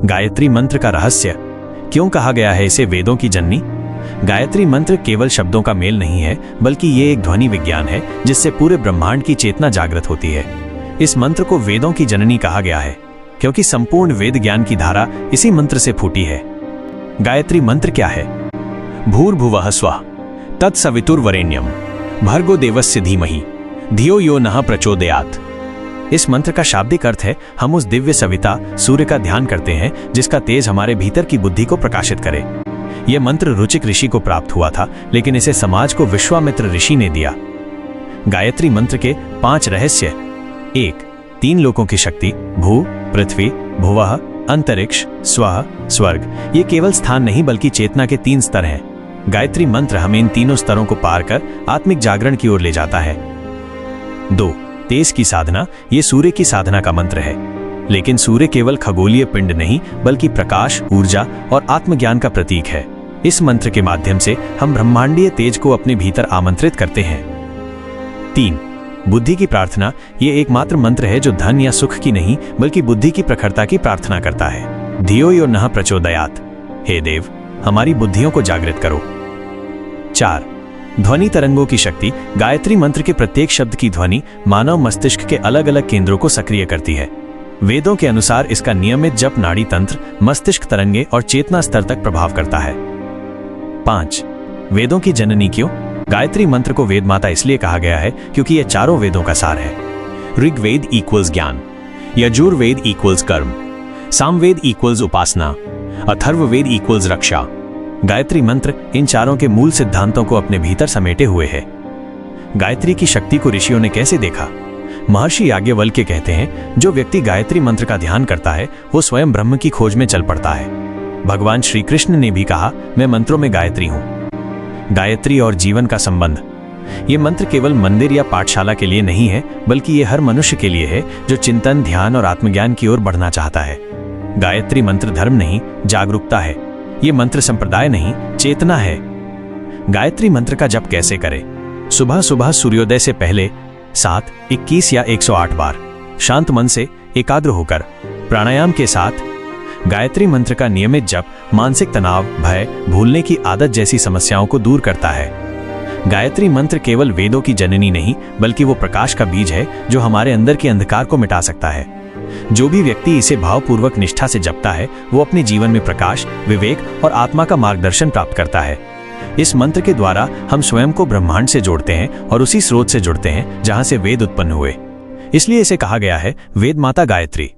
गायत्री मंत्र का रहस्य। क्यों कहा गया है इसे वेदों की जननी? गायत्री मंत्र केवल शब्दों का मेल नहीं है, बल्कि ये एक ध्वनि विज्ञान है जिससे पूरे ब्रह्मांड की चेतना जागृत होती है। इस मंत्र को वेदों की जननी कहा गया है क्योंकि संपूर्ण वेद ज्ञान की धारा इसी मंत्र से फूटी है। गायत्री मंत्र क्या है? भूर्भुवः स्वः तत्सवितुर्वरेण्यम भर्गो देवस्य धीमहि धियो यो नः प्रचोदयात्। इस मंत्र का शाब्दिक अर्थ है, हम उस दिव्य सविता सूर्य का ध्यान करते हैं जिसका तेज हमारे भीतर की बुद्धि को प्रकाशित करे। यह मंत्र रुचिक ऋषि को प्राप्त हुआ था, लेकिन इसे समाज को विश्वामित्र ऋषि ने दिया। गायत्री मंत्र के 5 रहस्य। 1. 3 लोकों की शक्ति, भू, पृथ्वी, भुवः, अंतरिक्ष, स्वः, स्वर्ग। ये केवल स्थान नहीं बल्कि चेतना के 3 स्तर हैं। गायत्री मंत्र हमें इन तीनों स्तरों को पार कर आत्मिक जागरण की ओर ले जाता है। 2. तेज की साधना। ये सूर्य की साधना का मंत्र है, लेकिन सूर्य केवल खगोलीय पिंड नहीं बल्कि प्रकाश, ऊर्जा और आत्मज्ञान का प्रतीक है। इस मंत्र के माध्यम से हम ब्रह्मांडीय तेज को अपने भीतर आमंत्रित करते हैं। 3. बुद्धि की प्रार्थना। ये एकमात्र मंत्र है जो धन या सुख की नहीं बल्कि बुद्धि की प्रखरता की प्रार्थना करता है। धियो यो नः प्रचोदयात्। हे देव, हमारी बुद्धियों को जागृत करो। 4. ध्वनि तरंगों की शक्ति। गायत्री मंत्र के प्रत्येक शब्द की ध्वनि मानव मस्तिष्क के अलग अलग केंद्रों को सक्रिय करती है। वेदों के अनुसार इसका नियमित जप नाड़ी तंत्र, मस्तिष्क तरंगे और चेतना स्तर तक प्रभाव करता है। 5. वेदों की जननी क्यों? गायत्री मंत्र को वेद माता इसलिए कहा गया है क्योंकि यह चारों वेदों का सार है। ऋग्वेद इक्वल्स ज्ञान, यजुर्वेद इक्वल्स कर्म, सामवेद इक्वल्स उपासना, अथर्ववेद इक्वल्स रक्षा। गायत्री मंत्र इन चारों के मूल सिद्धांतों को अपने भीतर समेटे हुए है। गायत्री की शक्ति को ऋषियों ने कैसे देखा? महर्षि याज्ञवल्क्य कहते हैं, जो व्यक्ति गायत्री मंत्र का ध्यान करता है वो स्वयं ब्रह्म की खोज में चल पड़ता है। भगवान श्री कृष्ण ने भी कहा, मैं मंत्रों में गायत्री हूं। गायत्री और जीवन का संबंध। ये मंत्र केवल मंदिर या पाठशाला के लिए नहीं है, बल्कि ये हर मनुष्य के लिए है जो चिंतन, ध्यान और आत्मज्ञान की ओर बढ़ना चाहता है। गायत्री मंत्र धर्म नहीं, जागरूकता है। ये मंत्र संप्रदाय नहीं, चेतना है। गायत्री मंत्र का जप कैसे करें? सुबह सुबह सूर्योदय से पहले 7, 21 या 108 बार शांत मन से एकाग्र होकर प्राणायाम के साथ। गायत्री मंत्र का नियमित जप मानसिक तनाव, भय, भूलने की आदत जैसी समस्याओं को दूर करता है। गायत्री मंत्र केवल वेदों की जननी नहीं बल्कि वो प्रकाश का बीज है जो हमारे अंदर के अंधकार को मिटा सकता है। जो भी व्यक्ति इसे भावपूर्वक निष्ठा से जपता है वो अपने जीवन में प्रकाश, विवेक और आत्मा का मार्गदर्शन प्राप्त करता है। इस मंत्र के द्वारा हम स्वयं को ब्रह्मांड से जोड़ते हैं और उसी स्रोत से जुड़ते हैं जहां से वेद उत्पन्न हुए। इसलिए इसे कहा गया है वेद माता गायत्री।